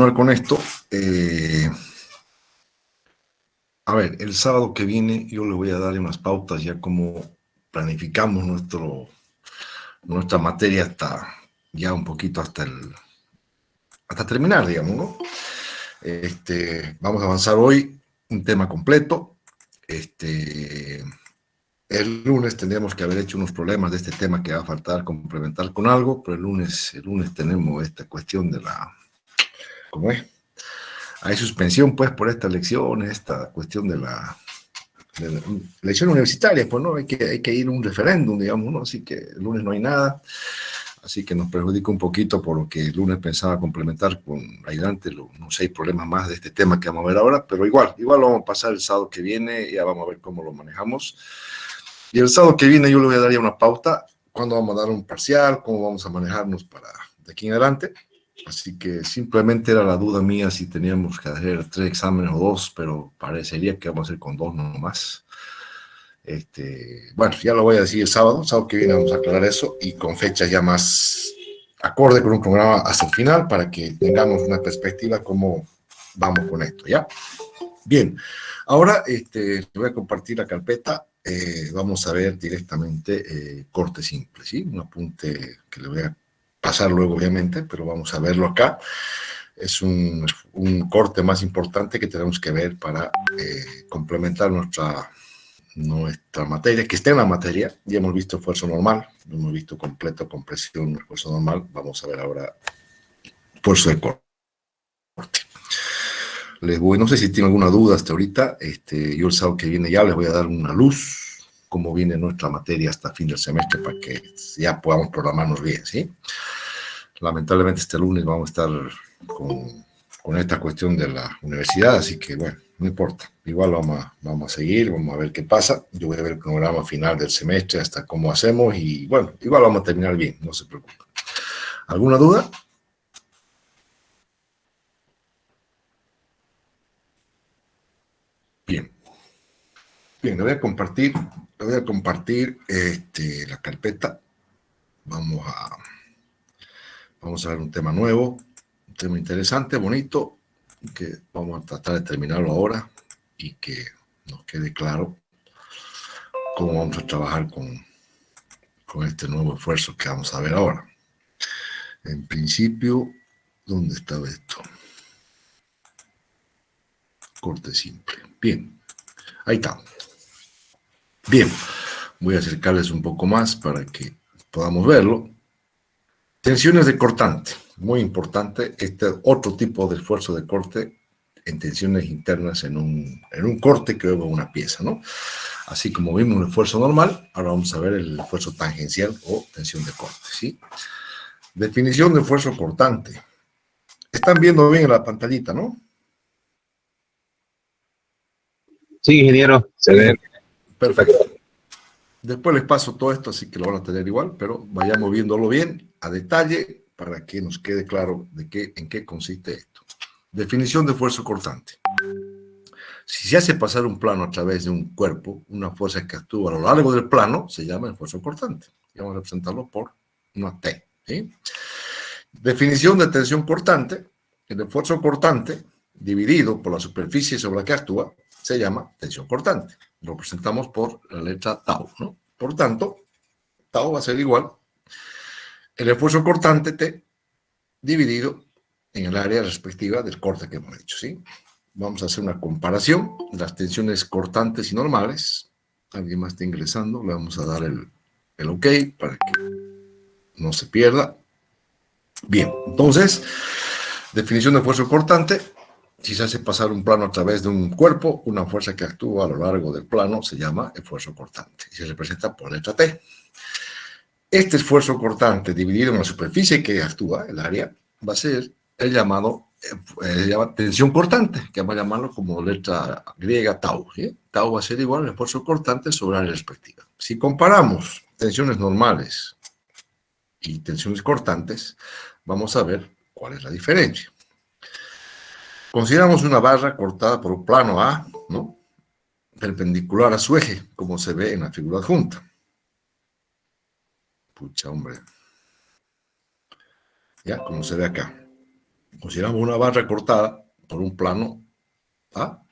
Con esto, a ver, el sábado que viene yo le voy a dar unas pautas ya como planificamos nuestra materia hasta ya un poquito hasta terminar, digamos, ¿no? Vamos a avanzar hoy un tema completo. El lunes tendríamos que haber hecho unos problemas de este tema que va a faltar complementar con algo, pero el lunes tenemos esta cuestión de la, ¿cómo es? Hay suspensión, pues, por estas elecciones, esta cuestión de la elección universitaria, pues, ¿no? Hay que ir a un referéndum, digamos, ¿no? Así que el lunes no hay nada, así que nos perjudica un poquito por lo que el lunes pensaba complementar con ayudante, no sé, hay problemas más de este tema que vamos a ver ahora, pero igual lo vamos a pasar el sábado que viene, ya vamos a ver cómo lo manejamos. Y el sábado que viene yo le voy a dar ya una pauta, cuándo vamos a dar un parcial, cómo vamos a manejarnos para de aquí en adelante. Así que simplemente era la duda mía si teníamos que hacer 3 exámenes o 2, pero parecería que vamos a hacer con 2 nomás. Bueno, ya lo voy a decir el sábado que viene vamos a aclarar eso y con fechas ya más acorde con un programa hasta el final para que tengamos una perspectiva cómo vamos con esto, ¿ya? Bien, ahora le voy a compartir la carpeta, vamos a ver directamente corte simple, ¿sí? Un apunte que le voy a pasar luego obviamente, pero vamos a verlo acá. Es un corte más importante que tenemos que ver para complementar nuestra materia, que esté en la materia. Ya hemos visto esfuerzo normal, lo hemos visto completo, compresión, esfuerzo normal. Vamos a ver ahora esfuerzo de corte. No sé si tienen alguna duda hasta ahorita. Yo el sábado que viene ya les voy a dar una luz, cómo viene nuestra materia hasta fin del semestre, para que ya podamos programarnos bien, ¿sí? Lamentablemente este lunes vamos a estar con esta cuestión de la universidad, así que bueno, no importa. Igual vamos a seguir, vamos a ver qué pasa. Yo voy a ver el programa final del semestre hasta cómo hacemos y bueno, igual vamos a terminar bien, no se preocupen. ¿Alguna duda? Bien. Bien, le voy a compartir la carpeta. Vamos a ver un tema nuevo, un tema interesante, bonito, que vamos a tratar de terminarlo ahora y que nos quede claro cómo vamos a trabajar con este nuevo esfuerzo que vamos a ver ahora. En principio, ¿dónde estaba esto? Corte simple. Bien, ahí está. Bien, voy a acercarles un poco más para que podamos verlo. Tensiones de cortante, muy importante, este otro tipo de esfuerzo de corte en tensiones internas en un corte que hubo una pieza, ¿no? Así como vimos un esfuerzo normal, ahora vamos a ver el esfuerzo tangencial o tensión de corte, ¿sí? Definición de esfuerzo cortante. Están viendo bien en la pantallita, ¿no? Sí, ingeniero, se ve. Perfecto. Después les paso todo esto, así que lo van a tener igual, pero vayamos viéndolo bien, a detalle, para que nos quede claro en qué consiste esto. Definición de esfuerzo cortante. Si se hace pasar un plano a través de un cuerpo, una fuerza que actúa a lo largo del plano se llama esfuerzo cortante. Y vamos a representarlo por una T, ¿sí? Definición de tensión cortante. El esfuerzo cortante dividido por la superficie sobre la que actúa se llama tensión cortante. Lo representamos por la letra tau, ¿no? Por tanto, tau va a ser igual el esfuerzo cortante T dividido en el área respectiva del corte que hemos hecho, ¿sí? Vamos a hacer una comparación de las tensiones cortantes y normales. Alguien más está ingresando, le vamos a dar el OK para que no se pierda. Bien, entonces, definición de esfuerzo cortante. Si se hace pasar un plano a través de un cuerpo, una fuerza que actúa a lo largo del plano se llama esfuerzo cortante y se representa por letra T. Este esfuerzo cortante dividido en la superficie que actúa, el área, va a ser el llamado tensión cortante, que vamos a llamarlo como letra griega tau, ¿sí? Tau va a ser igual al esfuerzo cortante sobre área respectiva. Si comparamos tensiones normales y tensiones cortantes, vamos a ver cuál es la diferencia. Consideramos una barra cortada por un plano A, ¿no? Perpendicular a su eje, como se ve en la figura adjunta. Pucha, hombre. Ya, como se ve acá. Consideramos una barra cortada por un plano A,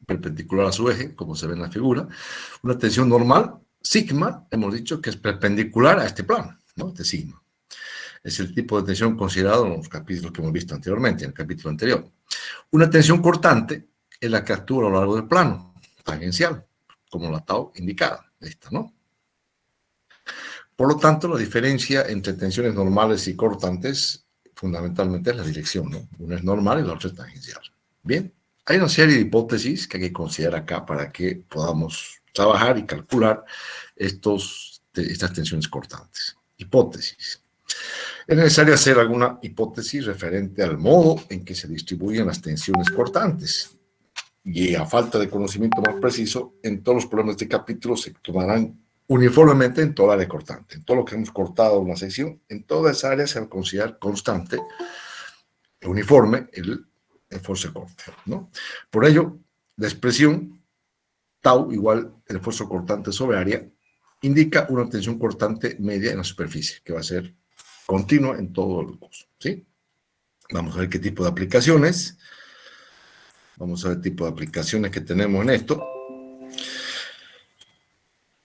perpendicular a su eje, como se ve en la figura. Una tensión normal, sigma, hemos dicho que es perpendicular a este plano, ¿no? Este sigma. Es el tipo de tensión considerado en los capítulos que hemos visto anteriormente, en el capítulo anterior. Una tensión cortante es la que actúa a lo largo del plano, tangencial, como la tau indicada, esta, ¿no? Por lo tanto, la diferencia entre tensiones normales y cortantes fundamentalmente es la dirección, ¿no? Una es normal y la otra es tangencial. Bien, hay una serie de hipótesis que hay que considerar acá para que podamos trabajar y calcular estas tensiones cortantes. Hipótesis. Es necesario hacer alguna hipótesis referente al modo en que se distribuyen las tensiones cortantes. Y a falta de conocimiento más preciso, en todos los problemas de capítulo se tomarán uniformemente en toda la área cortante. En todo lo que hemos cortado una sección, en toda esa área se va a considerar constante, uniforme, el esfuerzo de corte, ¿no? Por ello, la expresión tau igual el esfuerzo cortante sobre área indica una tensión cortante media en la superficie, que va a ser continua en todo el curso, ¿sí? Vamos a ver qué tipo de aplicaciones. Vamos a ver el tipo de aplicaciones que tenemos en esto.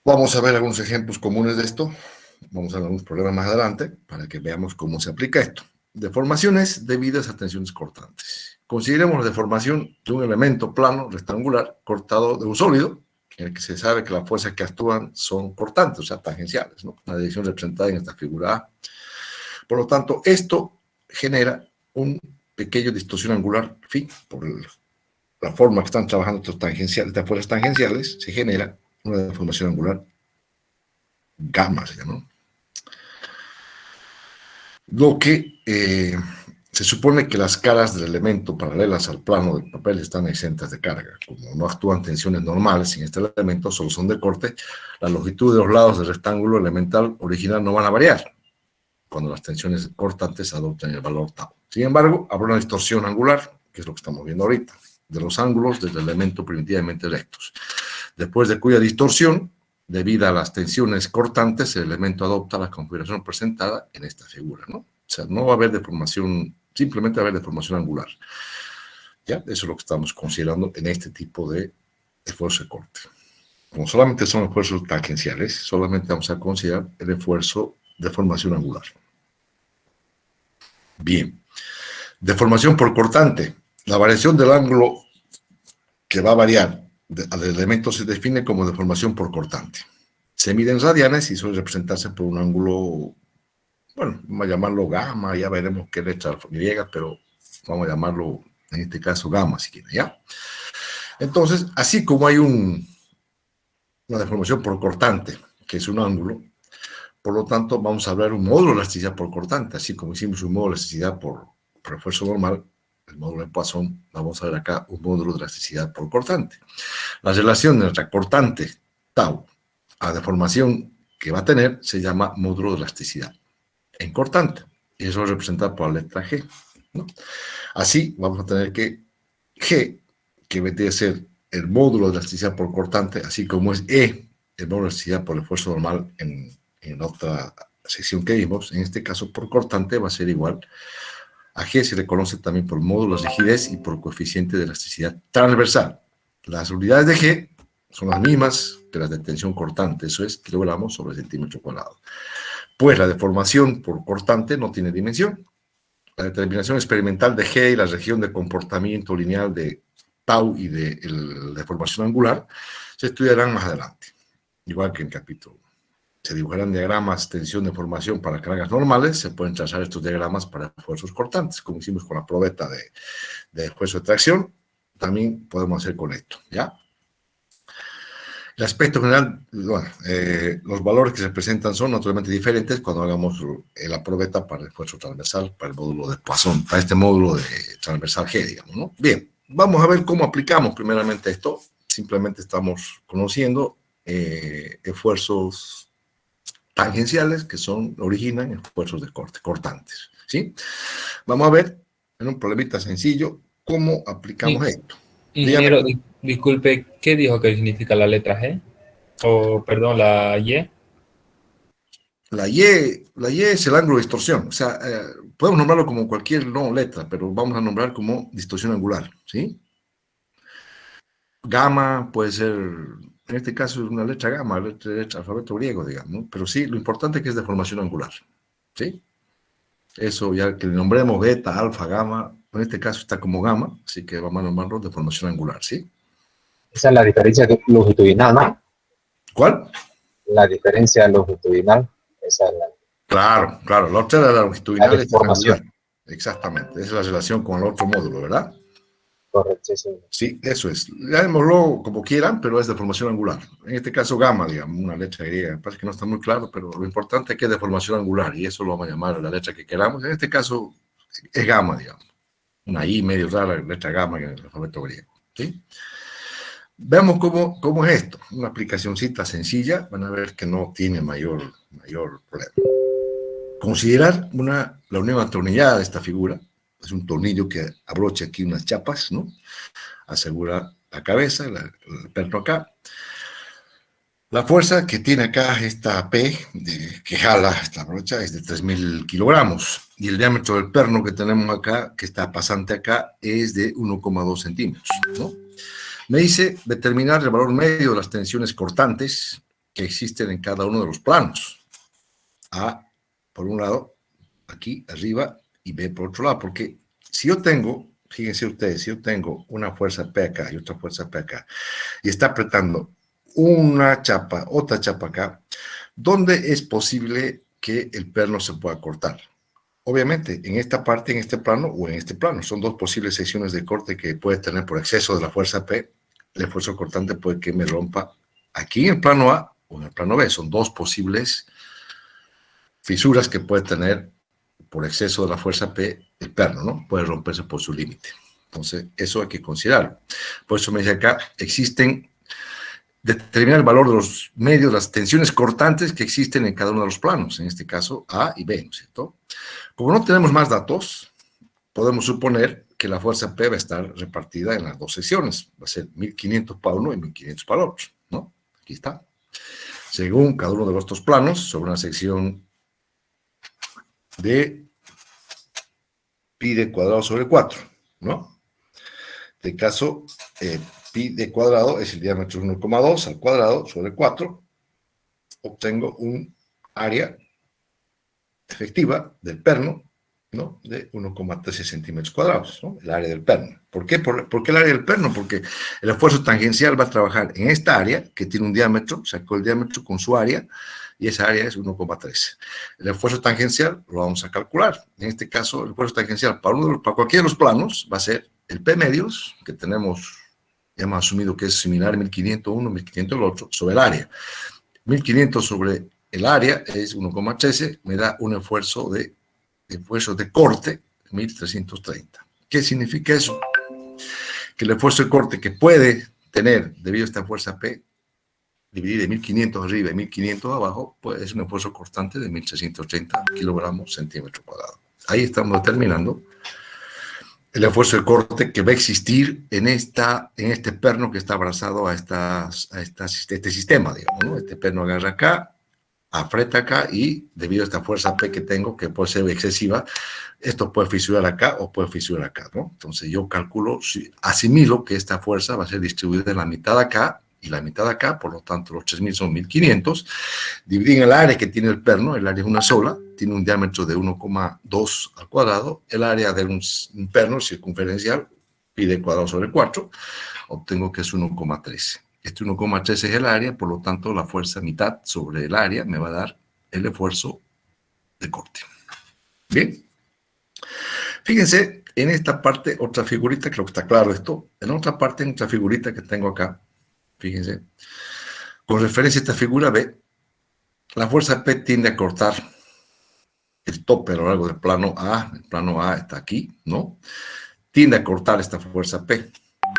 Vamos a ver algunos ejemplos comunes de esto. Vamos a ver algunos problemas más adelante para que veamos cómo se aplica esto. Deformaciones debidas a tensiones cortantes. Consideremos la deformación de un elemento plano rectangular cortado de un sólido, en el que se sabe que las fuerzas que actúan son cortantes, o sea, tangenciales, ¿no? La dirección representada en esta figura A. Por lo tanto, esto genera un pequeño distorsión angular, phi, por la forma que están trabajando estas fuerzas tangenciales, se genera una deformación angular gamma, se llama, ¿no? Lo que se supone que las caras del elemento paralelas al plano del papel están exentas de carga. Como no actúan tensiones normales en este elemento, solo son de corte, la longitud de los lados del rectángulo elemental original no van a variar cuando las tensiones cortantes adoptan el valor tau. Sin embargo, habrá una distorsión angular, que es lo que estamos viendo ahorita, de los ángulos del elemento primitivamente rectos, después de cuya distorsión, debido a las tensiones cortantes, el elemento adopta la configuración presentada en esta figura, ¿no? O sea, no va a haber deformación, simplemente va a haber deformación angular. ¿Ya? Eso es lo que estamos considerando en este tipo de esfuerzo de corte. Como solamente son esfuerzos tangenciales, solamente vamos a considerar el esfuerzo de formación angular. Bien. Deformación por cortante. La variación del ángulo que va a variar al elemento se define como deformación por cortante. Se mide en radianes y suele representarse por un ángulo, bueno, vamos a llamarlo gamma, ya veremos qué letra griega, pero vamos a llamarlo, en este caso, gamma, si quieren, ¿ya? Entonces, así como hay una deformación por cortante, que es un ángulo, por lo tanto, vamos a hablar un módulo de elasticidad por cortante, así como hicimos un módulo de elasticidad por esfuerzo normal, el módulo de Poisson, vamos a ver acá un módulo de elasticidad por cortante. La relación entre cortante, tau, a deformación que va a tener, se llama módulo de elasticidad en cortante, y eso es representado por la letra G, ¿no? Así, vamos a tener que G, que debe ser el módulo de elasticidad por cortante, así como es E, el módulo de elasticidad por esfuerzo normal en otra sección que vimos, en este caso por cortante va a ser igual a G, se le conoce también por módulo de rigidez y por coeficiente de elasticidad transversal. Las unidades de G son las mismas que las de tensión cortante, eso es kilogramos sobre centímetro cuadrado. Pues la deformación por cortante no tiene dimensión. La determinación experimental de G y la región de comportamiento lineal de tau y de deformación angular se estudiarán más adelante, igual que en el capítulo 1. Se dibujarán diagramas de tensión de formación para cargas normales, se pueden trazar estos diagramas para esfuerzos cortantes, como hicimos con la probeta de esfuerzo de tracción, también podemos hacer con esto, ¿ya? El aspecto general, bueno, los valores que se presentan son naturalmente diferentes cuando hagamos la probeta para el esfuerzo transversal, para el módulo de Poisson, para este módulo de transversal G, digamos, ¿no? Bien, vamos a ver cómo aplicamos primeramente esto. Simplemente estamos conociendo esfuerzos tangenciales que originan esfuerzos de corte, cortantes, ¿sí? Vamos a ver en un problemita sencillo cómo aplicamos esto. Ingeniero, disculpe, ¿qué dijo que significa la letra G? O, perdón, la Y. La Y es el ángulo de distorsión. O sea, podemos nombrarlo como cualquier letra, pero vamos a nombrar como distorsión angular, ¿sí? Gamma puede ser, en este caso es una letra gamma, letra alfabeto griego, digamos, ¿no? Pero sí, lo importante es que es de formación angular, ¿sí? Eso ya que le nombremos beta, alfa, gamma, en este caso está como gamma, así que vamos a nombrarlo de formación angular, ¿sí? Esa es la diferencia longitudinal, ¿no? ¿Cuál? La diferencia longitudinal, esa es Claro, la otra era la la longitudinal, esta es angular. deformación. Exactamente, esa es la relación con el otro módulo, ¿verdad? Correcto, sí. Sí, eso es. Llamémoslo como quieran, pero es de formación angular. En este caso, gamma, digamos, una letra griega. Parece que no está muy claro, pero lo importante es que es de formación angular y eso lo vamos a llamar la letra que queramos. En este caso, es gamma, digamos. Una I medio rara, la letra gamma en el alfabeto griego. ¿Sí? Veamos cómo es esto. Una aplicacióncita sencilla. Van a ver que no tiene mayor problema. Considerar la unión atornillada de esta figura. Es un tornillo que abrocha aquí unas chapas, ¿no? Asegura la cabeza, el perno acá. La fuerza que tiene acá esta P, que jala esta brocha, es de 3.000 kilogramos. Y el diámetro del perno que tenemos acá, que está pasante acá, es de 1,2 centímetros, ¿no? Me dice determinar el valor medio de las tensiones cortantes que existen en cada uno de los planos. A, por un lado, aquí arriba, y B por otro lado. Porque si yo tengo, fíjense ustedes, si yo tengo una fuerza P acá y otra fuerza P acá, y está apretando una chapa, otra chapa acá, ¿dónde es posible que el perno se pueda cortar? Obviamente, en esta parte, en este plano o en este plano. Son dos posibles secciones de corte que puede tener por exceso de la fuerza P. El esfuerzo cortante puede que me rompa aquí en el plano A o en el plano B. Son dos posibles fisuras que puede tener por exceso de la fuerza P el perno, ¿no? Puede romperse por su límite. Entonces, eso hay que considerarlo. Por eso me dice acá, determinar el valor de los medios, las tensiones cortantes que existen en cada uno de los planos, en este caso A y B, ¿no es cierto? Como no tenemos más datos, podemos suponer que la fuerza P va a estar repartida en las dos secciones. Va a ser 1.500 para uno y 1.500 para el otro, ¿no? Aquí está. Según cada uno de los dos planos, sobre una sección de pi de cuadrado sobre 4, ¿no? En este caso, pi de cuadrado es el diámetro 1,2 al cuadrado sobre 4. Obtengo un área efectiva del perno, ¿no? De 1,13 centímetros cuadrados, ¿no? El área del perno. ¿Por qué? ¿Por qué el área del perno? Porque el esfuerzo tangencial va a trabajar en esta área que tiene un diámetro, sacó el diámetro con su área, y esa área es 1,13. El esfuerzo tangencial lo vamos a calcular. En este caso, el esfuerzo tangencial para cualquiera de los planos va a ser el P medios, que tenemos, ya hemos asumido que es similar 1.500 uno, 1.500 el otro, sobre el área. 1.500 sobre el área es 1,13, me da un esfuerzo de corte 1.330. ¿Qué significa eso? Que el esfuerzo de corte que puede tener debido a esta fuerza P, dividir de 1.500 arriba y 1.500 abajo, pues es un esfuerzo constante de 1.330 kilogramos centímetro cuadrado. Ahí estamos determinando el esfuerzo de corte que va a existir en este perno que está abrazado a este sistema, digamos, ¿no? Este perno agarra acá, aprieta acá y debido a esta fuerza P que tengo, que puede ser excesiva, esto puede fisurar acá o puede fisurar acá, ¿no? Entonces yo calculo, asimilo que esta fuerza va a ser distribuida en la mitad acá y la mitad acá, por lo tanto los 3.000 son 1.500, dividí en el área que tiene el perno, el área es una sola, tiene un diámetro de 1,2 al cuadrado, el área de un perno circunferencial, pi de cuadrado sobre 4, obtengo que es 1,13. Este 1,13 es el área, por lo tanto la fuerza mitad sobre el área me va a dar el esfuerzo de corte. Bien. Fíjense, en esta parte, otra figurita, creo que está claro esto, en otra parte, en otra figurita que tengo acá, fíjense, con referencia a esta figura, ve, la fuerza P tiende a cortar el tope a lo largo del plano A, el plano A está aquí, ¿no? Tiende a cortar esta fuerza P,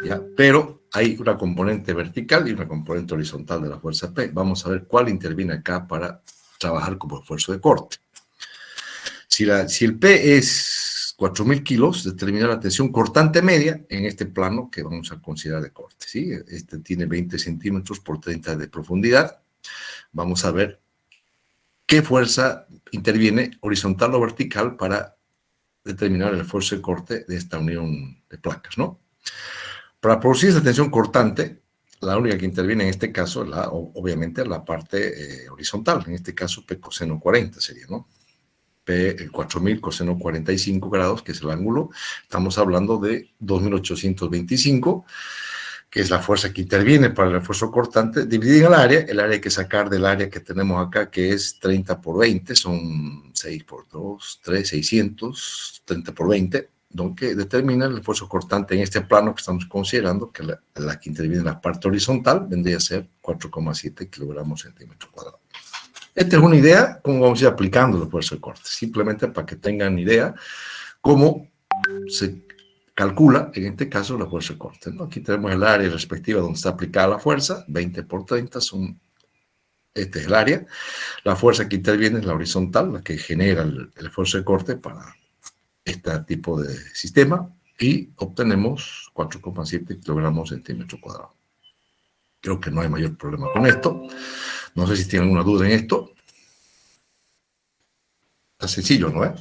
¿ya? Pero hay una componente vertical y una componente horizontal de la fuerza P. Vamos a ver cuál interviene acá para trabajar como esfuerzo de corte. Si el P es 4.000 kilos, determina la tensión cortante media en este plano que vamos a considerar de corte, ¿sí? Este tiene 20 centímetros por 30 de profundidad. Vamos a ver qué fuerza interviene horizontal o vertical para determinar el esfuerzo de corte de esta unión de placas, ¿no? Para producir esta tensión cortante, la única que interviene en este caso, obviamente, la parte horizontal, en este caso P coseno 40 sería, ¿no? P 4000 coseno 45 grados, que es el ángulo, estamos hablando de 2825, que es la fuerza que interviene para el esfuerzo cortante, dividida en el área hay que sacar del área que tenemos acá, que es 30 por 20, son 6 por 2, 3, 600, 30 por 20, que determina el esfuerzo cortante en este plano que estamos considerando, que la que interviene en la parte horizontal vendría a ser 4,7 kilogramos centímetro cuadrado. Esta es una idea cómo vamos a ir aplicando el esfuerzo de corte, simplemente para que tengan idea cómo se calcula, en este caso, la fuerza de corte, ¿no? Aquí tenemos el área respectiva donde está aplicada la fuerza, 20 por 30 este es el área. La fuerza que interviene es la horizontal, la que genera el esfuerzo de corte para este tipo de sistema, y obtenemos 4,7 kilogramos centímetro cuadrado. Creo que no hay mayor problema con esto. No sé si tienen alguna duda en esto. Está sencillo, ¿no es?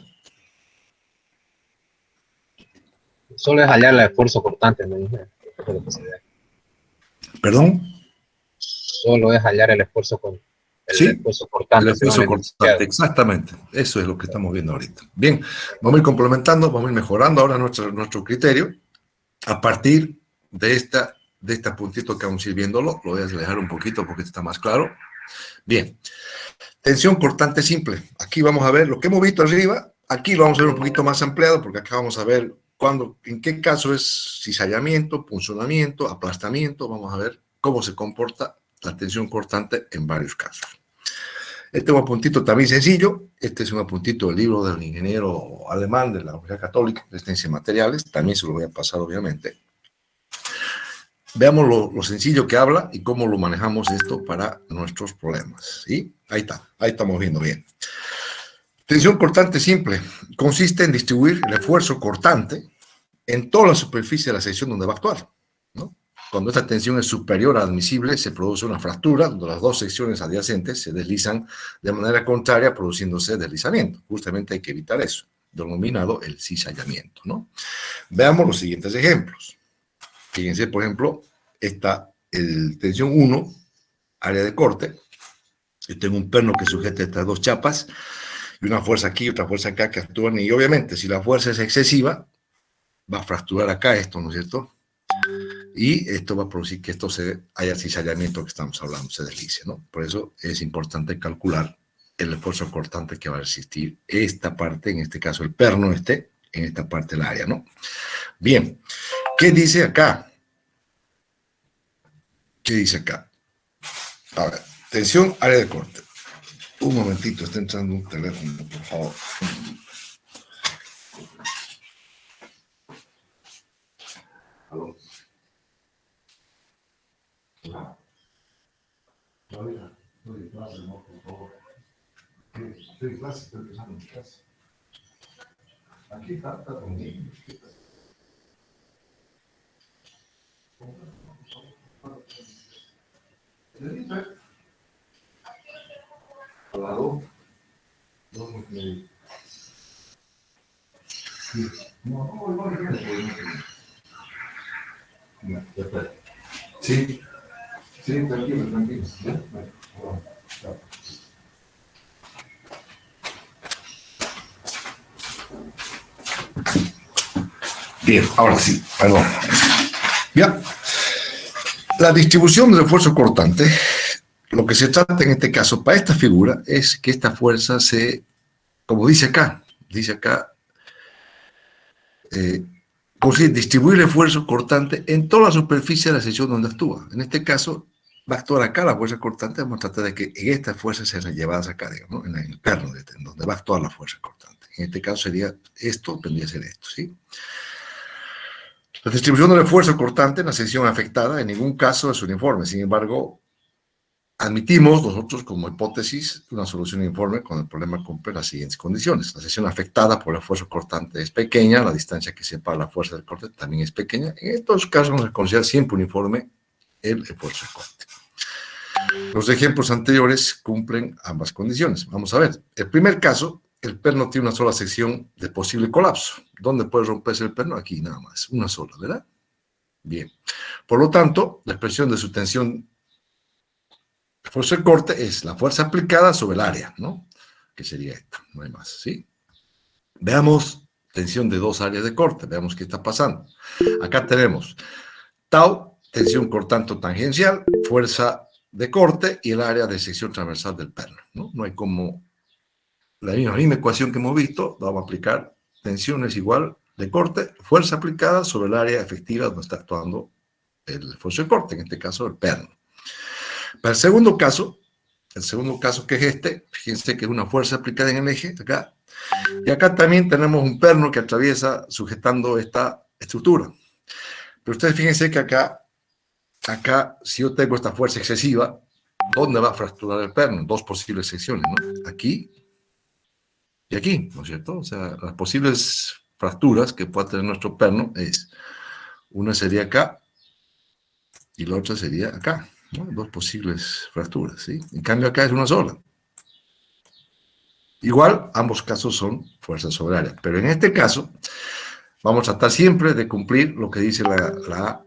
Solo es hallar el esfuerzo cortante, me dije. ¿Perdón? Solo es hallar el esfuerzo cortante. Sí, el esfuerzo cortante, exactamente. Eso es lo que estamos viendo ahorita. Bien, vamos a ir complementando, vamos a ir mejorando ahora nuestro criterio a partir de este puntito que vamos a ir viéndolo. Lo voy a alejar un poquito porque está más claro. Bien, tensión cortante simple. Aquí vamos a ver lo que hemos visto arriba. Aquí lo vamos a ver un poquito más ampliado porque acá vamos a ver en qué caso es cizallamiento, punzonamiento, aplastamiento. Vamos a ver cómo se comporta la tensión cortante en varios casos. Este es un apuntito también sencillo. Este es un apuntito del libro del ingeniero alemán de la Universidad Católica de Ciencias y Materiales. También se lo voy a pasar, obviamente. Veamos lo sencillo que habla y cómo lo manejamos esto para nuestros problemas. ¿Sí? Ahí está. Ahí estamos viendo bien. Tensión cortante simple. Consiste en distribuir el esfuerzo cortante en toda la superficie de la sección donde va a actuar, ¿no? Cuando esta tensión es superior a admisible, se produce una fractura donde las dos secciones adyacentes se deslizan de manera contraria, produciéndose deslizamiento. Justamente hay que evitar eso, denominado el cizallamiento, ¿no? Veamos los siguientes ejemplos. Fíjense, por ejemplo, está el tensión 1, área de corte. Yo tengo un perno que sujeta estas dos chapas y una fuerza aquí y otra fuerza acá que actúan, y obviamente si la fuerza es excesiva, va a fracturar acá esto, ¿no es cierto? Y esto va a producir que esto haya cizallamiento que estamos hablando, se deslice, ¿no? Por eso es importante calcular el esfuerzo cortante que va a resistir esta parte, en este caso el perno en esta parte del área, ¿no? Bien, ¿qué dice acá? ¿Qué dice acá? A ver, tensión, área de corte. Un momentito, está entrando un teléfono, por favor. ¿Aló? Estoy en clase, no, por favor. Estoy en clase, estoy empezando mi clase. Aquí está conmigo. Al lado. Sí, sí, tranquilo, tranquilo. Bien, ahora sí, perdón. Ya. La distribución del esfuerzo cortante, lo que se trata en este caso para esta figura es que esta fuerza como dice acá, consigue distribuir el esfuerzo cortante en toda la superficie de la sección donde actúa. En este caso, va a actuar acá la fuerza cortante, vamos a tratar de que en estas fuerzas sean llevadas acá, digamos, ¿no? En el perno, en donde va a actuar la fuerza cortante. En este caso sería esto, tendría que ser esto, ¿sí? La distribución del esfuerzo cortante en la sección afectada en ningún caso es uniforme. Sin embargo, admitimos nosotros como hipótesis una solución uniforme cuando el problema cumple las siguientes condiciones. La sección afectada por el esfuerzo cortante es pequeña, la distancia que separa la fuerza del corte también es pequeña. En estos casos no se considera siempre uniforme el esfuerzo de corte. Los ejemplos anteriores cumplen ambas condiciones. Vamos a ver. El primer caso, el perno tiene una sola sección de posible colapso. ¿Dónde puede romperse el perno? Aquí nada más, una sola, ¿verdad? Bien. Por lo tanto, la expresión de su tensión, fuerza de corte, es la fuerza aplicada sobre el área, ¿no? Que sería esta, no hay más, ¿sí? Veamos tensión de dos áreas de corte, veamos qué está pasando. Acá tenemos tau, tensión cortante tangencial, fuerza de corte y el área de sección transversal del perno, ¿no? No hay como la misma ecuación que hemos visto, vamos a aplicar tensión es igual de corte, fuerza aplicada sobre el área efectiva donde está actuando el esfuerzo de corte, en este caso el perno. Para el segundo caso que es este, fíjense que es una fuerza aplicada en el eje, acá, y acá también tenemos un perno que atraviesa sujetando esta estructura. Pero ustedes fíjense que acá, si yo tengo esta fuerza excesiva, ¿dónde va a fracturar el perno? Dos posibles secciones, ¿no? Aquí y aquí, ¿no es cierto? O sea, las posibles fracturas que pueda tener nuestro perno es, una sería acá y la otra sería acá, ¿no? Dos posibles fracturas, ¿sí? En cambio acá es una sola. Igual, ambos casos son fuerzas sobre área, pero en este caso vamos a tratar siempre de cumplir lo que dice la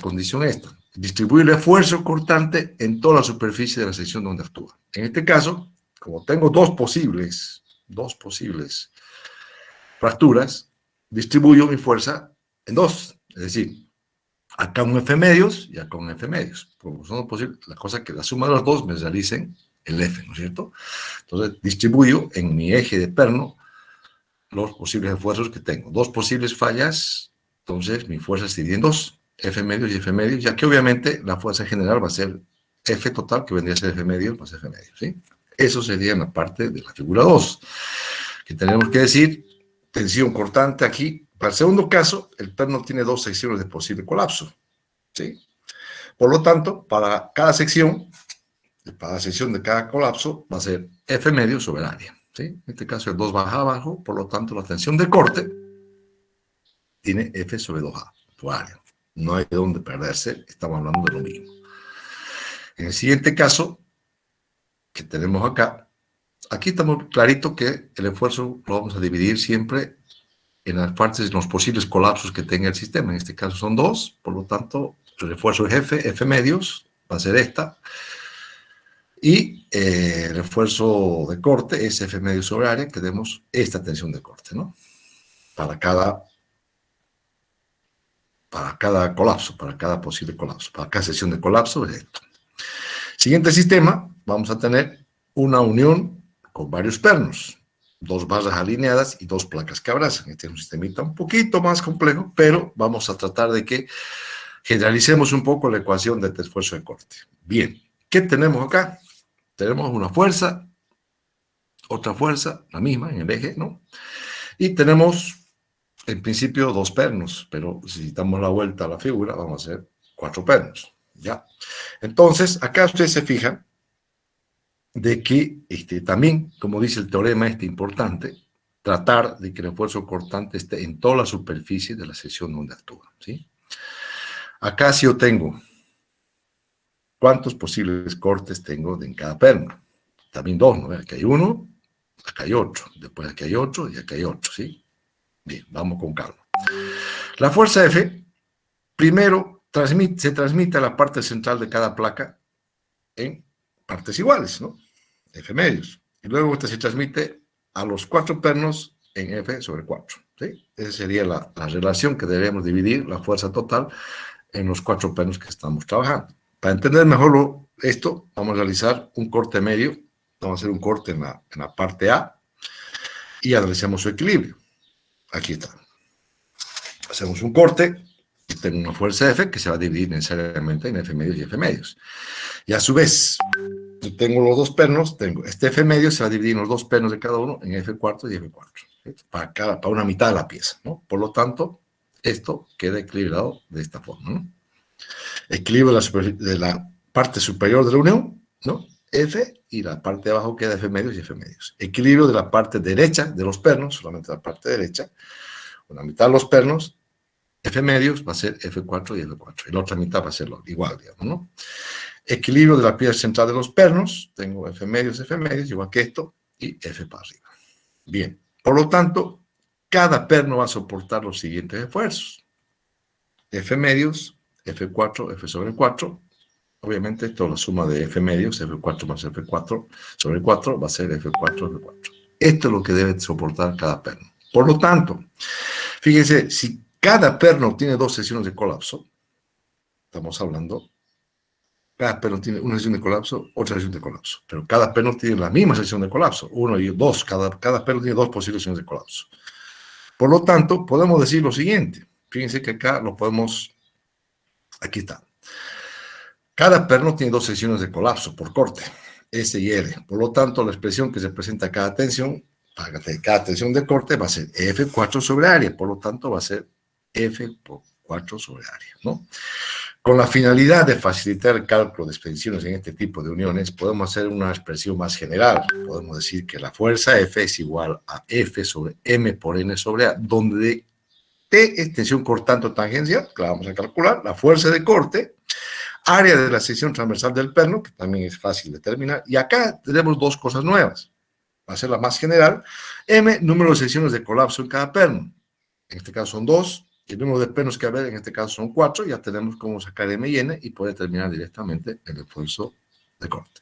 condición esta. Distribuir el esfuerzo cortante en toda la superficie de la sección donde actúa. En este caso, como tengo dos posibles fracturas, distribuyo mi fuerza en dos. Es decir, acá un F medios y acá un F medios. Como son posibles, la cosa que la suma de los dos me realicen el F, ¿no es cierto? Entonces, distribuyo en mi eje de perno los posibles esfuerzos que tengo. Dos posibles fallas, entonces mi fuerza se divide en dos, F medios y F medios, ya que obviamente la fuerza general va a ser F total, que vendría a ser F medios más F medios, ¿sí? Eso sería en la parte de la figura 2, que tenemos que decir, tensión cortante aquí. Para el segundo caso, el perno tiene dos secciones de posible colapso, ¿sí? Por lo tanto, para cada sección de cada colapso, va a ser F medio sobre el área, ¿sí? En este caso es 2 baja abajo, por lo tanto la tensión de corte tiene F sobre 2A, por área. No hay de dónde perderse, estamos hablando de lo mismo. En el siguiente caso, que tenemos acá, aquí estamos clarito que el esfuerzo lo vamos a dividir siempre en las partes, en los posibles colapsos que tenga el sistema. En este caso son dos, por lo tanto, el esfuerzo es F medios, va a ser esta, y el esfuerzo de corte es F medio sobre área, que demos esta tensión de corte, ¿no? Para cada colapso, para cada posible colapso, para cada sección de colapso es esto. Siguiente sistema, vamos a tener una unión con varios pernos, dos barras alineadas y dos placas que abrazan. Este es un sistemita un poquito más complejo, pero vamos a tratar de que generalicemos un poco la ecuación de este esfuerzo de corte. Bien, ¿qué tenemos acá? Tenemos una fuerza, otra fuerza, la misma en el eje, ¿no? Y tenemos, en principio, dos pernos, pero si damos la vuelta a la figura, vamos a hacer 4 pernos, ¿ya? Entonces, acá ustedes se fijan de que también, como dice el teorema importante, tratar de que el esfuerzo cortante esté en toda la superficie de la sección donde actúa, ¿sí? Acá si yo tengo cuántos posibles cortes tengo en cada perno. También dos, ¿no? Aquí hay uno, acá hay otro, después aquí hay otro y acá hay otro, ¿sí? Bien, vamos con calma. La fuerza F, primero, se transmite a la parte central de cada placa en partes iguales, ¿no? F medios. Y luego esta se transmite a los 4 pernos en F sobre 4, ¿sí? Esa sería la relación que debemos dividir la fuerza total en los 4 pernos que estamos trabajando. Para entender mejor esto, vamos a realizar un corte medio. Vamos a hacer un corte en la parte A y analizamos su equilibrio. Aquí está. Hacemos un corte y tengo una fuerza F que se va a dividir necesariamente en F medios y F medios. Y a su vez, yo tengo los dos pernos, tengo este F medio se va a dividir en los dos pernos de cada uno en F cuarto y F cuarto, ¿sí? Para una mitad de la pieza, ¿no? Por lo tanto, esto queda equilibrado de esta forma, ¿no? Equilibrio de la parte superior de la unión, ¿no? F, y la parte de abajo queda F medios y F medios. Equilibrio de la parte derecha de los pernos, solamente la parte derecha, una mitad de los pernos, F medios va a ser F4 y F4. Y la otra mitad va a ser igual, digamos, ¿no? Equilibrio de la pieza central de los pernos. Tengo F medios, igual que esto, y F para arriba. Bien. Por lo tanto, cada perno va a soportar los siguientes esfuerzos. F medios, F4, F sobre 4. Obviamente, esto es la suma de F medios, F4 más F4 sobre 4 va a ser F4, F4. Esto es lo que debe soportar cada perno. Por lo tanto, fíjense, si cada perno tiene dos sesiones de colapso, estamos hablando, cada perno tiene una sesión de colapso, otra sesión de colapso, pero cada perno tiene la misma sesión de colapso, uno y dos, cada perno tiene dos posibles sesiones de colapso. Por lo tanto, podemos decir lo siguiente, fíjense que acá lo podemos, aquí está. Cada perno tiene dos sesiones de colapso por corte, S y L. Por lo tanto, la expresión que se presenta a cada tensión de corte va a ser F4 sobre área. Por lo tanto, va a ser F por 4 sobre área, ¿no? Con la finalidad de facilitar el cálculo de expediciones en este tipo de uniones, podemos hacer una expresión más general. Podemos decir que la fuerza F es igual a F sobre M por N sobre A, donde T es tensión cortante o tangencial, que la vamos a calcular, la fuerza de corte, área de la sección transversal del perno, que también es fácil de determinar, y acá tenemos dos cosas nuevas. Va a ser la más general, M, número de secciones de colapso en cada perno. En este caso son 2, y el número de pernos que haber en este caso son 4, ya tenemos cómo sacar M y N y poder determinar directamente el esfuerzo de corte.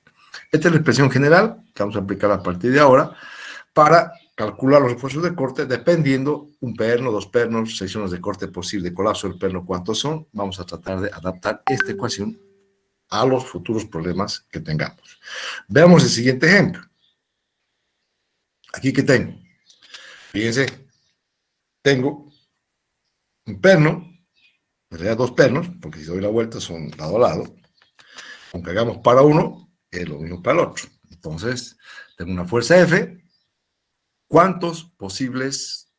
Esta es la expresión general que vamos a aplicar a partir de ahora para calcular los esfuerzos de corte dependiendo un perno, dos pernos, secciones de corte posible, de colapso del perno, cuántos son. Vamos a tratar de adaptar esta ecuación a los futuros problemas que tengamos. Veamos el siguiente ejemplo. Aquí que tengo, fíjense, tengo un perno, en realidad dos pernos, porque si doy la vuelta son lado a lado, aunque hagamos para uno, es lo mismo para el otro. Entonces, tengo una fuerza F. ¿Cuántos posibles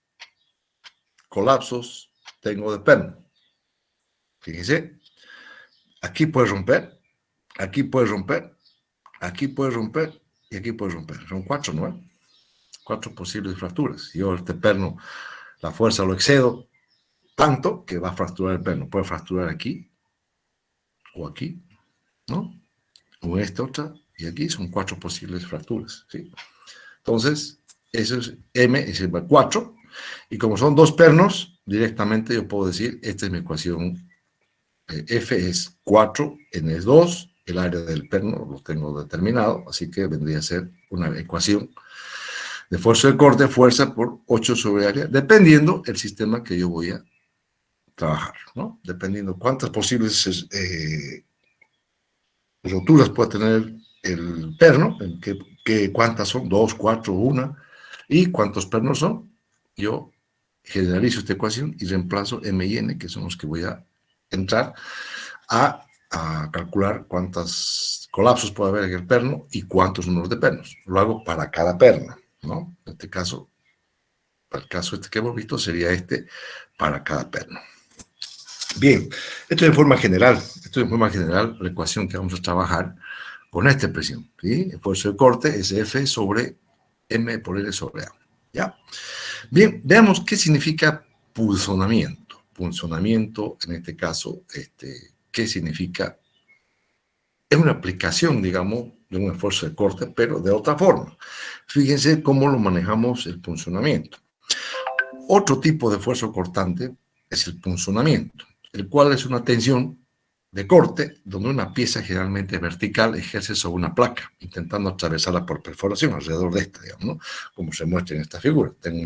colapsos tengo de perno? Fíjense, aquí puede romper, aquí puede romper, aquí puede romper y aquí puede romper. Son 4, ¿no? 4 posibles fracturas. Yo este perno, la fuerza lo excedo tanto que va a fracturar el perno. Puede fracturar aquí o aquí, ¿no? O en esta otra y aquí son 4 posibles fracturas, ¿sí? Entonces, eso es M es igual a 4. Y como son dos pernos, directamente yo puedo decir, esta es mi ecuación. F es 4, N es 2, el área del perno lo tengo determinado, así que vendría a ser una ecuación de fuerza de corte, fuerza por 8 sobre área, dependiendo el sistema que yo voy a trabajar, ¿no? Dependiendo cuántas posibles roturas puede tener el perno, cuántas son, 2, 4, 1, y cuántos pernos son, yo generalizo esta ecuación y reemplazo M y N, que son los que voy a entrar a calcular cuántos colapsos puede haber en el perno y cuántos números de pernos. Lo hago para cada perno, ¿no? En este caso, para el caso este que hemos visto, sería este para cada perno. Bien, esto es de forma general, la ecuación que vamos a trabajar con esta expresión, ¿sí? Esfuerzo de corte es F sobre M por L sobre A, ¿ya? Bien, veamos qué significa punzonamiento. Punzonamiento, en este caso, ¿qué significa? Es una aplicación, digamos, de un esfuerzo de corte, pero de otra forma. Fíjense cómo lo manejamos el punzonamiento. Otro tipo de esfuerzo cortante es el punzonamiento, el cual es una tensión de corte donde una pieza generalmente vertical ejerce sobre una placa, intentando atravesarla por perforación alrededor de esta, digamos, ¿no? Como se muestra en esta figura. Tengo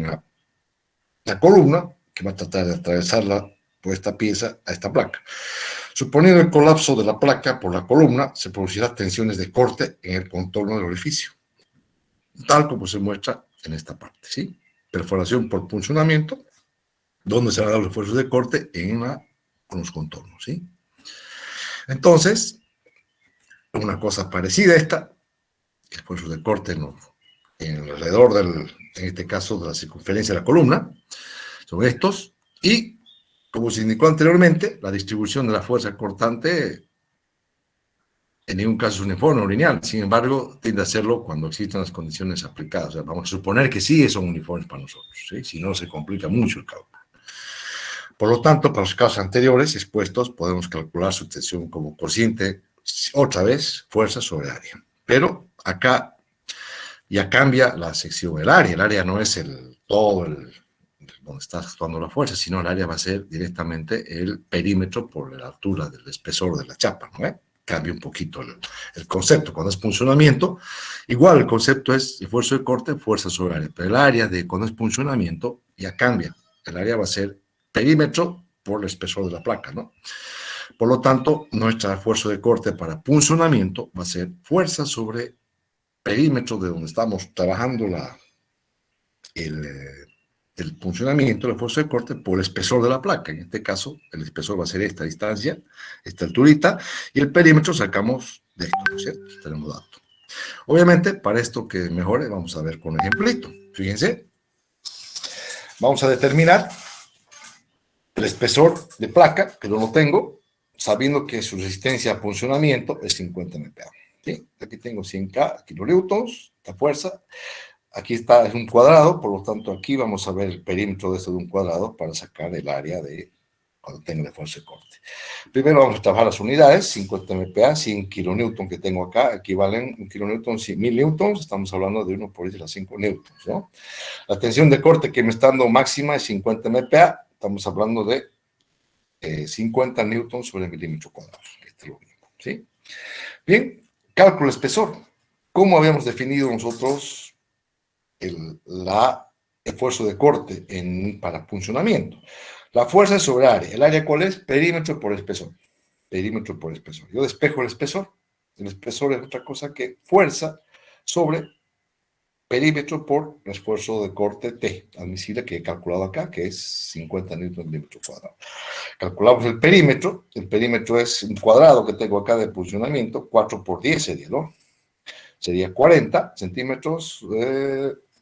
una columna que va a tratar de atravesarla por esta pieza a esta placa. Suponiendo el colapso de la placa por la columna, se producirán tensiones de corte en el contorno del orificio, tal como se muestra en esta parte, ¿sí? Perforación por punzonamiento, donde se van a dar los esfuerzos de corte con los contornos, ¿sí? Entonces, una cosa parecida a esta, esfuerzos de corte en alrededor en este caso, de la circunferencia de la columna, son estos, y como se indicó anteriormente, la distribución de la fuerza cortante en ningún caso es uniforme o lineal, sin embargo, tiende a serlo cuando existen las condiciones aplicadas. O sea, vamos a suponer que sí son uniformes para nosotros, ¿sí? Si no, se complica mucho el cálculo. Por lo tanto, para los casos anteriores expuestos, podemos calcular su tensión como cociente, otra vez, fuerza sobre área. Pero acá ya cambia la sección del área. El área no es donde está actuando la fuerza, sino el área va a ser directamente el perímetro por la altura del espesor de la chapa, ¿no? Cambia un poquito el concepto. Cuando es puncionamiento, igual el concepto es esfuerzo de corte, fuerza sobre área, pero el área de cuando es puncionamiento ya cambia. El área va a ser perímetro por el espesor de la placa, ¿no? Por lo tanto, nuestro esfuerzo de corte para puncionamiento va a ser fuerza sobre perímetro de donde estamos trabajando el funcionamiento, el esfuerzo de corte por el espesor de la placa. En este caso, el espesor va a ser esta distancia, esta alturita, y el perímetro sacamos de esto, ¿no es cierto? Tenemos datos. Obviamente, para esto que mejore, vamos a ver con un ejemplito. Fíjense, vamos a determinar el espesor de placa, que yo no tengo, sabiendo que su resistencia a funcionamiento es 50 MPa. ¿Sí? Aquí tengo 100K kilonewtons, la fuerza. Aquí está, es un cuadrado, por lo tanto aquí vamos a ver el perímetro de esto de un cuadrado para sacar el área de cuando tengo el esfuerzo de corte. Primero vamos a trabajar las unidades, 50 MPa, 100 kilonewton que tengo acá, equivalen un kilonewton, 1000 newtons, estamos hablando de 1 por 10 a la 5 newtons, ¿no? La tensión de corte que me está dando máxima es 50 MPa, estamos hablando de 50 newtons sobre milímetro cuadrado, este es lo mismo, ¿sí? Bien, cálculo espesor. ¿Cómo habíamos definido nosotros el esfuerzo de corte para funcionamiento? La fuerza es sobre área. ¿El área cuál es? Perímetro por espesor. Perímetro por espesor. Yo despejo el espesor. El espesor es otra cosa que fuerza sobre perímetro por esfuerzo de corte T, admisible, que he calculado acá, que es 50 newton milímetro cuadrado. Calculamos el perímetro es un cuadrado que tengo acá de funcionamiento, 4 por 10 sería, ¿no? Sería 40 centímetros,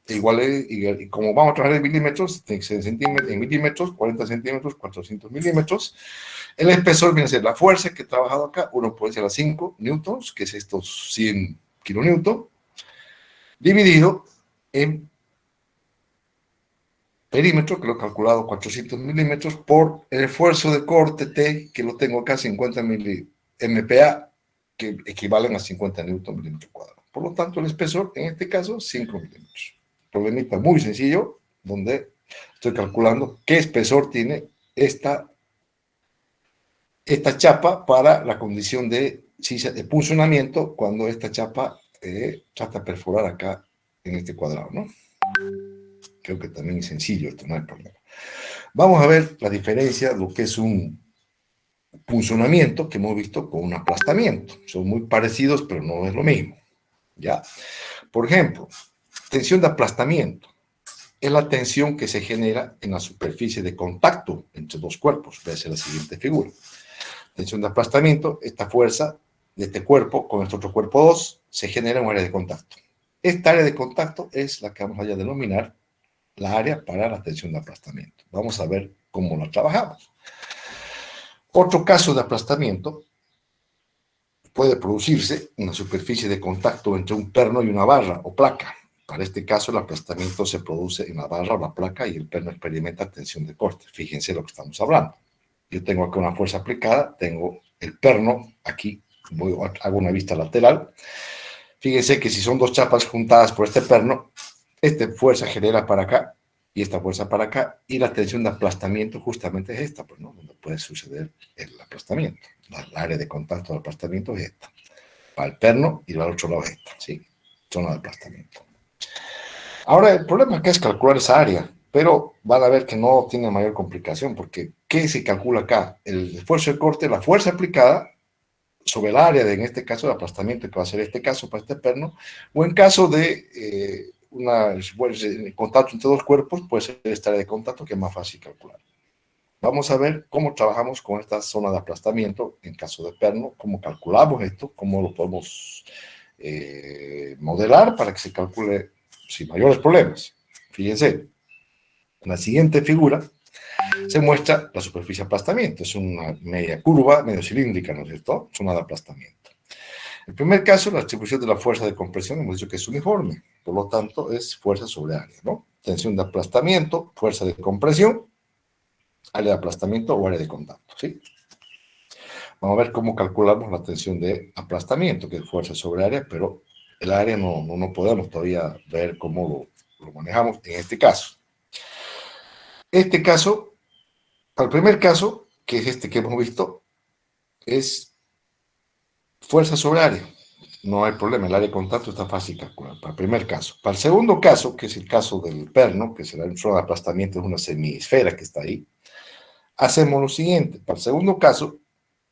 y como vamos a trabajar en milímetros, en milímetros, 40 centímetros, 400 milímetros. El espesor viene a ser la fuerza que he trabajado acá, 1 por 10 a la 5 newtons, que es estos 100 kilonewton, dividido en perímetro, que lo he calculado 400 milímetros, por el esfuerzo de corte T, que lo tengo acá, 50 MPa, que equivalen a 50 newton milímetro cuadrado. Por lo tanto, el espesor, en este caso, 5 milímetros. Problemita muy sencillo, donde estoy calculando qué espesor tiene esta chapa para la condición de funcionamiento cuando esta chapa trata de perforar acá en este cuadrado, ¿no? Creo que también es sencillo esto, no hay problema. Vamos a ver la diferencia de lo que es un funcionamiento que hemos visto con un aplastamiento. Son muy parecidos, pero no es lo mismo. ¿Ya? Por ejemplo, tensión de aplastamiento es la tensión que se genera en la superficie de contacto entre dos cuerpos. Véase la siguiente figura. Tensión de aplastamiento, esta fuerza de este cuerpo con este otro cuerpo 2 se genera en un área de contacto. Esta área de contacto es la que vamos a denominar la área para la tensión de aplastamiento. Vamos a ver cómo la trabajamos. Otro caso de aplastamiento puede producirse en la superficie de contacto entre un perno y una barra o placa. Para este caso, el aplastamiento se produce en la barra o la placa y el perno experimenta tensión de corte. Fíjense lo que estamos hablando. Yo tengo aquí una fuerza aplicada, tengo el perno aquí, hago una vista lateral. Fíjense que si son dos chapas juntadas por este perno, esta fuerza genera para acá y esta fuerza para acá, y la tensión de aplastamiento justamente es esta, pues, ¿no? Donde puede suceder el aplastamiento. La área de contacto del aplastamiento es esta. Para el perno y al otro lado es esta, ¿sí? Zona de aplastamiento. Ahora, el problema acá es calcular esa área, pero van a ver que no tiene mayor complicación, porque ¿qué se calcula acá? El esfuerzo de corte, la fuerza aplicada sobre el área, en este caso, de aplastamiento, que va a ser este caso para este perno, o en caso de contacto entre dos cuerpos, puede ser esta área de contacto, que es más fácil calcular. Vamos a ver cómo trabajamos con esta zona de aplastamiento en caso de perno, cómo calculamos esto, cómo lo podemos modelar para que se calcule sin mayores problemas. Fíjense, en la siguiente figura se muestra la superficie de aplastamiento. Es una media curva, medio cilíndrica, ¿no es cierto? Zona de aplastamiento. En el primer caso, la distribución de la fuerza de compresión hemos dicho que es uniforme, por lo tanto es fuerza sobre área, ¿no? Tensión de aplastamiento, fuerza de compresión, área de aplastamiento o área de contacto, ¿sí? Vamos a ver cómo calculamos la tensión de aplastamiento, que es fuerza sobre área, pero el área no podemos todavía ver cómo lo manejamos en este caso. Este caso, para el primer caso, que es este que hemos visto, es fuerza sobre área. No hay problema, el área de contacto está fácil calcular para el primer caso. Para el segundo caso, que es el caso del perno, que será un solo aplastamiento, es una semisfera que está ahí, hacemos lo siguiente. Para el segundo caso,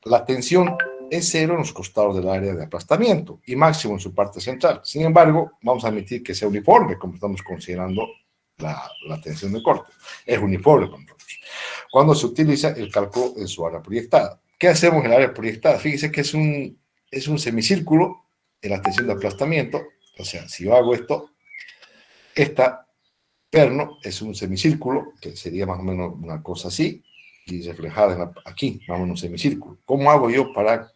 la tensión es cero en los costados del área de aplastamiento y máximo en su parte central. Sin embargo, vamos a admitir que sea uniforme, como estamos considerando la tensión de corte. Es uniforme con nosotros. Cuando se utiliza el cálculo en su área proyectada. ¿Qué hacemos en el área proyectada? Fíjense que es un semicírculo en la tensión de aplastamiento. O sea, si yo hago esto, esta perno es un semicírculo, que sería más o menos una cosa así, y reflejada aquí, más o menos un semicírculo. ¿Cómo hago yo para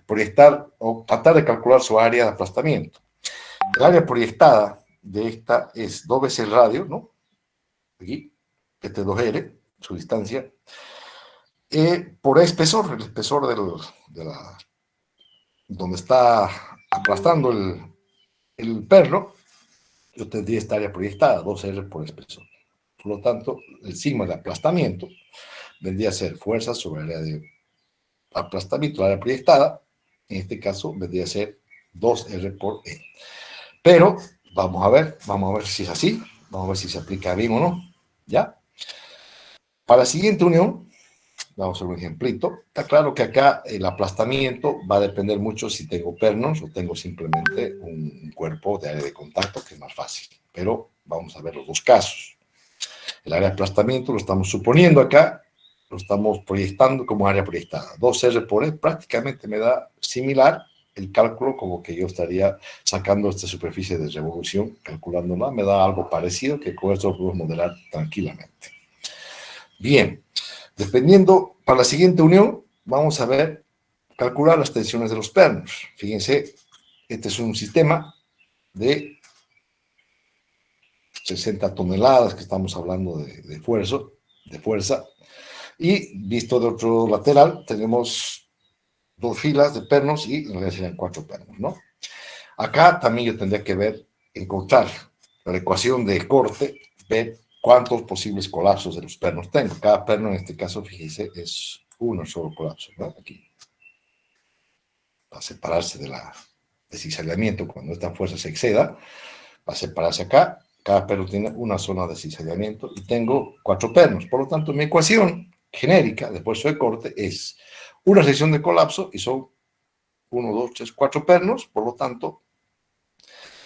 proyectar o tratar de calcular su área de aplastamiento? El área proyectada de esta es 2 veces el radio, ¿no? Aquí, este es 2R, su distancia, por espesor, el espesor donde está aplastando el perno, yo tendría esta área proyectada, 2R por espesor. Por lo tanto, el sigma de aplastamiento vendría a ser fuerza sobre el área de aplastamiento, la área proyectada, en este caso vendría a ser 2R por E. Pero vamos a ver si es así, vamos a ver si se aplica bien o no, ¿ya? Para la siguiente unión, vamos a hacer un ejemplito. Está claro que acá el aplastamiento va a depender mucho si tengo pernos o tengo simplemente un cuerpo de área de contacto, que es más fácil. Pero vamos a ver los dos casos. El área de aplastamiento lo estamos suponiendo acá, lo estamos proyectando como área proyectada. 2R por E prácticamente me da similar el cálculo como que yo estaría sacando esta superficie de revolución, calculándola, me da algo parecido que con esto lo podemos modelar tranquilamente. Bien, dependiendo, para la siguiente unión, vamos a ver, calcular las tensiones de los pernos. Fíjense, este es un sistema de 60 toneladas que estamos hablando de fuerza, y visto de otro lateral, tenemos 2 filas de pernos y en realidad serían 4 pernos, ¿no? Acá también yo tendría que encontrar la ecuación de corte, ver cuántos posibles colapsos de los pernos tengo. Cada perno en este caso, fíjense, es uno solo colapso, ¿no? Aquí. Para separarse de cizallamiento, cuando esta fuerza se exceda, va a separarse acá. Cada perno tiene una zona de cizallamiento y tengo 4 pernos. Por lo tanto, mi ecuación genérica de fuerza de corte es una sección de colapso y son 1, 2, 3, 4 pernos. Por lo tanto,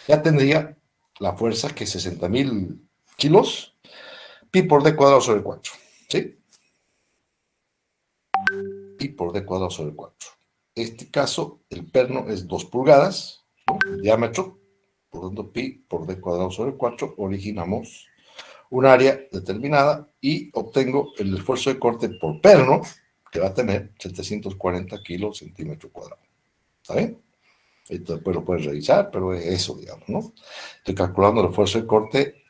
ya tendría la fuerza que es 60.000 kilos, pi por d cuadrado sobre 4. ¿Sí? Pi por d cuadrado sobre 4. En este caso, el perno es 2 pulgadas, ¿no? El diámetro. Por lo tanto, pi por d cuadrado sobre 4, originamos un área determinada y obtengo el esfuerzo de corte por perno, que va a tener 740 kilos centímetro cuadrado. ¿Está bien? Esto después lo puedes revisar, pero es eso, digamos, ¿no? Estoy calculando el esfuerzo de corte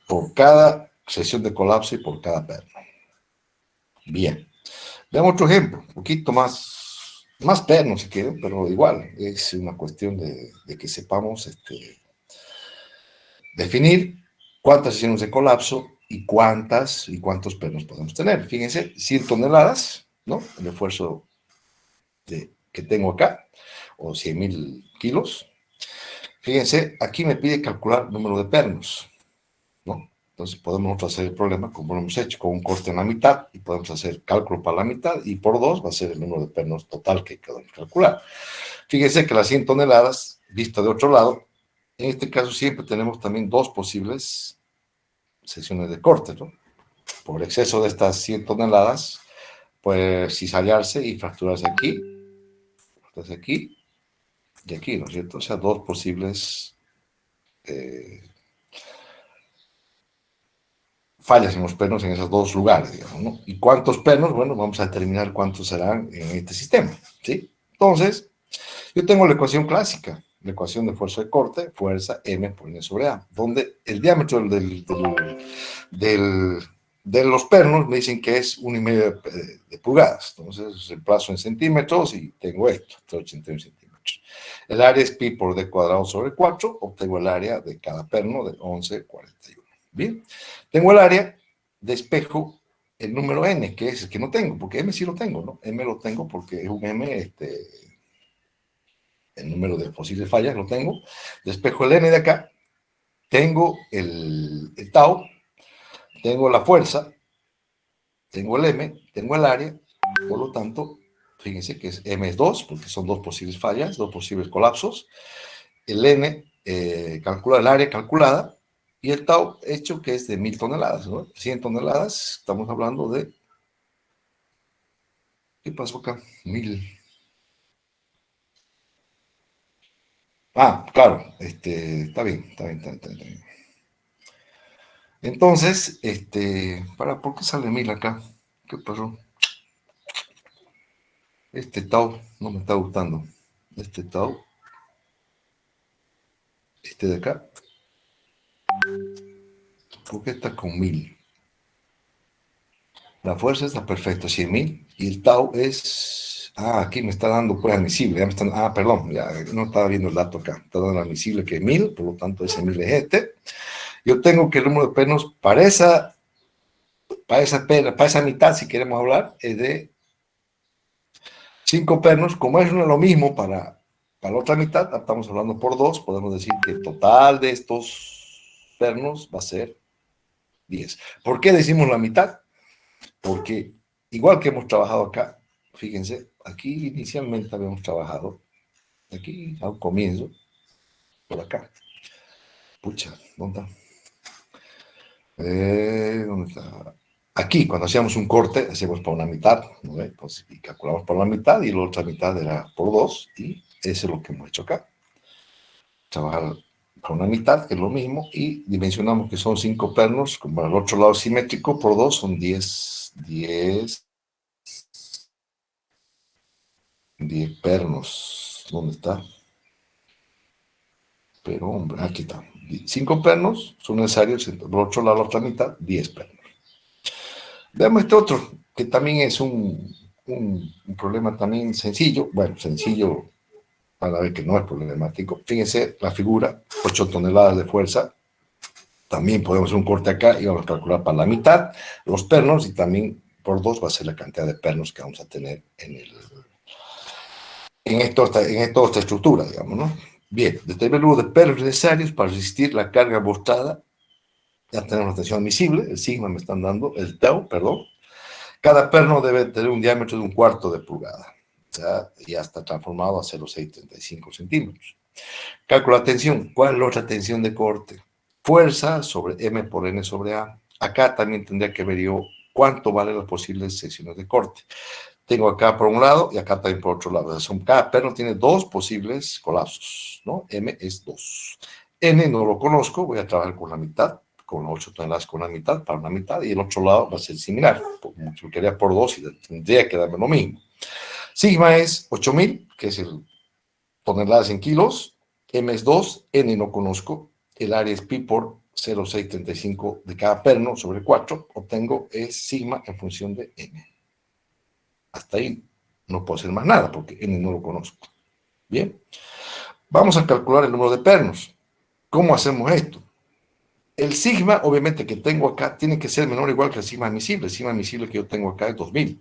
por cada sección de colapso y por cada perno. Bien. Veamos otro ejemplo, un poquito más perno si quieren, pero igual, es una cuestión de que sepamos definir cuántas secciones de colapso y cuántos pernos podemos tener. Fíjense, 100 toneladas, ¿no? El esfuerzo que tengo acá, o 100.000 kilos. Fíjense, aquí me pide calcular número de pernos, ¿no? Entonces podemos nosotros hacer el problema como lo hemos hecho, con un corte en la mitad, y podemos hacer cálculo para la mitad, y por 2 va a ser el número de pernos total que podemos calcular. Fíjense que las 100 toneladas, vista de otro lado, en este caso siempre tenemos también 2 posibles secciones de corte, ¿no? Por exceso de estas 100 toneladas, puede cizallarse y fracturarse aquí, y aquí, ¿no es cierto? O sea, 2 posibles fallas en los pernos en esos 2 lugares, digamos, ¿no? ¿Y cuántos pernos? Bueno, vamos a determinar cuántos serán en este sistema, ¿sí? Entonces, yo tengo la ecuación clásica, la ecuación de fuerza de corte, fuerza M por N sobre A, donde el diámetro de de los pernos me dicen que es 1,5 de pulgadas. Entonces reemplazo en centímetros y tengo esto, 81 centímetros. El área es pi por d cuadrado sobre 4. Obtengo el área de cada perno de 11,41. Bien. Tengo el área de espejo, el número n, que es el que no tengo, porque m sí lo tengo, ¿no? M lo tengo porque es un m, el número de posibles fallas lo tengo. Despejo el n de acá. Tengo el tau, tengo la fuerza, tengo el m, tengo el área, por lo tanto, fíjense que m es 2, porque son dos posibles fallas, dos posibles colapsos. El n calcula el área calculada, y el tau hecho que es de 1000 toneladas, ¿no? 100 toneladas, estamos hablando de... ¿Qué pasó acá? 1000. Ah, claro, está bien, está bien, está bien, está bien. Entonces, ¿por qué sale 1000 acá? ¿Qué pasó? Este tau no me está gustando. Este tau, de acá, ¿por qué está con 1000? La fuerza está perfecta, 100.000, y el tau es... Ah, aquí me está dando pues admisible. Perdón, ya no estaba viendo el dato acá. Está dando admisible que es 1000, por lo tanto ese 1000 es este. Yo tengo que el número de pernos para esa mitad, si queremos hablar, es de 5 pernos. Como es lo mismo para la otra mitad, estamos hablando por 2, podemos decir que el total de estos pernos va a ser 10. ¿Por qué decimos la mitad? Porque igual que hemos trabajado acá, fíjense, aquí inicialmente habíamos trabajado, aquí al comienzo, por acá. Pucha, ¿dónde está? ¿Dónde está? Aquí, cuando hacíamos un corte, hacíamos por una mitad, ¿no ve? Entonces, y calculamos por la mitad, y la otra mitad era por 2, y eso es lo que hemos hecho acá. Trabajar por una mitad, que es lo mismo, y dimensionamos que son 5 pernos, como al otro lado simétrico, por 2 son 10 pernos. ¿Dónde está? Pero, hombre, aquí está. 5 pernos son necesarios, por otro lado, la otra mitad, 10 pernos. Veamos este otro, que también es un problema también sencillo. Bueno, sencillo para ver que no es problemático. Fíjense la figura, 8 toneladas de fuerza. También podemos hacer un corte acá y vamos a calcular para la mitad los pernos, y también por 2 va a ser la cantidad de pernos que vamos a tener en esta estructura, digamos, ¿no? Bien, determina el número de pernos necesarios para resistir la carga mostrada. Ya tenemos la tensión admisible, el sigma me están dando, el tau, perdón. Cada perno debe tener un diámetro de 1/4 de pulgada. O sea, ya está transformado a 0,635 centímetros. Calcula la tensión. ¿Cuál es la otra tensión de corte? Fuerza sobre M por N sobre A. Acá también tendría que ver yo cuánto valen las posibles secciones de corte. Tengo acá por un lado y acá también por otro lado. Cada perno tiene 2 posibles colapsos, ¿no? M es 2. N no lo conozco, voy a trabajar con la mitad, con 8 toneladas con la mitad, para una mitad, y el otro lado va a ser similar. Multiplicaría por 2 y tendría que darme lo mismo. Sigma es 8000, que es el toneladas en kilos. M es 2, N no conozco. El área es pi por 0,635 de cada perno sobre 4. Obtengo es sigma en función de N. Hasta ahí no puedo hacer más nada porque N no lo conozco. Bien. Vamos a calcular el número de pernos. ¿Cómo hacemos esto? El sigma, obviamente, que tengo acá, tiene que ser menor o igual que el sigma admisible. El sigma admisible que yo tengo acá es 2000.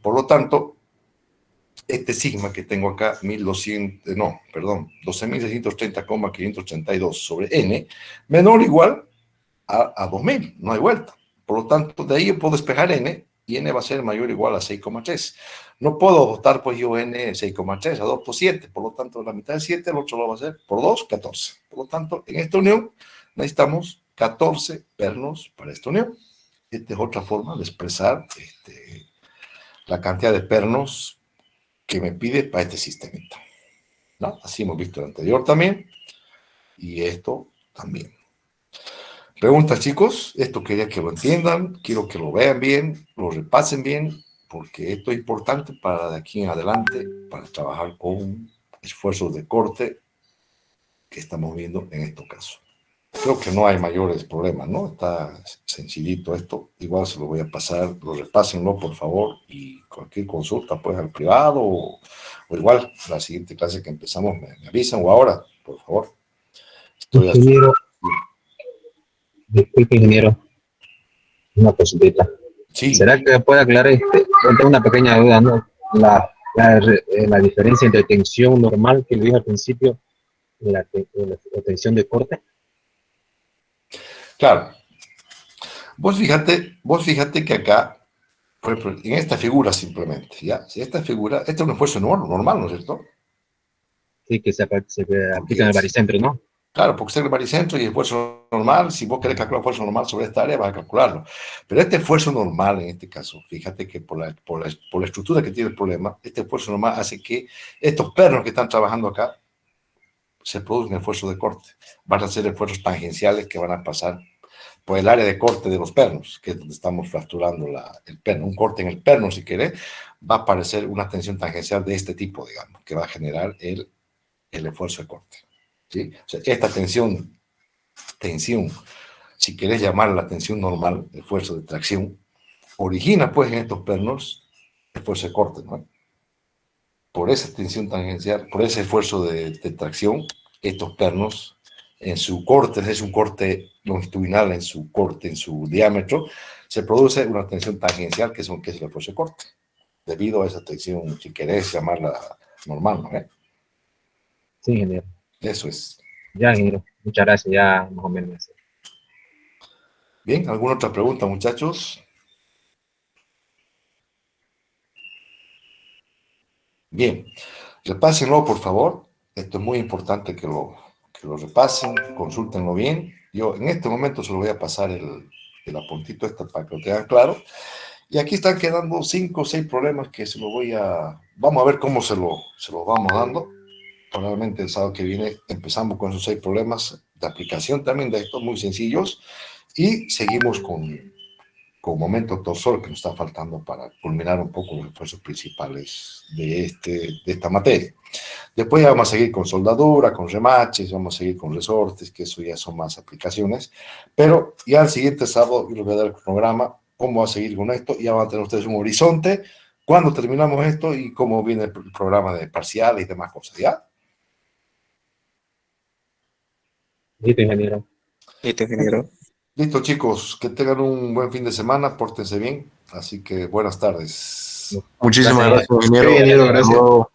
Por lo tanto, este sigma que tengo acá, 12.630,532 sobre n, menor o igual a 2000, no hay vuelta. Por lo tanto, de ahí yo puedo despejar n, y n va a ser mayor o igual a 6,3. No puedo adoptar pues yo n 6,3, adopto 7, por lo tanto la mitad de 7, el otro lo va a ser por 2, 14. Por lo tanto, en esta unión necesitamos 14 pernos para esta unión. Esta es otra forma de expresar la cantidad de pernos que me pide para este sistema, ¿no? Así hemos visto el anterior también, y esto también. Preguntas, chicos. Esto quería que lo entiendan, quiero que lo vean bien, lo repasen bien, porque esto es importante para de aquí en adelante, para trabajar con esfuerzos de corte que estamos viendo en este caso. creo que no hay mayores problemas, ¿no? Está sencillito esto. Igual se lo voy a pasar, lo repásenlo, por favor, y cualquier consulta, pues, al privado, o igual, la siguiente clase que empezamos, me avisan, o ahora, por favor. Estoy a su... Ingeniero, disculpe, ingeniero, una consulta. Sí, ¿Será que puede aclarar tengo una pequeña duda, ¿no? La diferencia entre tensión normal que le dije al principio y la tensión de corte. claro. Vos fíjate que acá, por ejemplo, en esta figura simplemente, ¿ya? Si esta figura, este es un esfuerzo normal, ¿no es cierto? Sí, que se aplica Porque en el es, baricentro, ¿no? claro, porque es el baricentro y el esfuerzo normal, si vos querés calcular esfuerzo normal sobre esta área, vas a calcularlo. Pero este esfuerzo normal, en este caso, fíjate que por la estructura que tiene el problema, este esfuerzo normal hace que estos pernos que están trabajando acá se produzcan esfuerzos de corte. Van a ser esfuerzos tangenciales que van a pasar por el área de corte de los pernos, que es donde estamos fracturando el perno. Un corte en el perno, si querés, va a aparecer una tensión tangencial de este tipo, digamos, que va a generar el esfuerzo de corte. ¿Sí? O sea, esta tensión, si querés llamar la tensión normal, esfuerzo de tracción, origina pues en estos pernos esfuerzo de corte, ¿no? Por esa tensión tangencial, por ese esfuerzo de tracción, estos pernos en su corte, es un corte longitudinal en su corte, en su diámetro, se produce una tensión tangencial que es el esfuerzo de corte, debido a esa tensión, si querés llamarla normal, ¿no? Sí, ingeniero. Eso es. Ya, ingeniero. Muchas gracias, ya más o menos. Bien, ¿alguna otra pregunta, muchachos? Bien, repásenlo, por favor. Esto es muy importante que lo repasen, consúltenlo bien. Yo en este momento se lo voy a pasar el apuntito este para que lo tengan claro. Y aquí están quedando 5 o 6 problemas que vamos a ver cómo se lo vamos dando. Probablemente el sábado que viene empezamos con esos 6 problemas de aplicación también de estos muy sencillos y seguimos con momento torsor que nos está faltando para culminar un poco los esfuerzos principales de esta materia. Después ya vamos a seguir con soldadura, con remaches, vamos a seguir con resortes, que eso ya son más aplicaciones, pero ya el siguiente sábado yo les voy a dar el programa, cómo va a seguir con esto, y ya van a tener ustedes un horizonte, cuándo terminamos esto y cómo viene el programa de parciales y demás cosas, ¿ya? Listo, ingeniero. Listo, ingeniero. Listo, chicos, que tengan un buen fin de semana, pórtense bien, así que buenas tardes. Muchísimas Gracias. gracias, ingeniero. Sí, ingeniero, gracias. Hasta luego.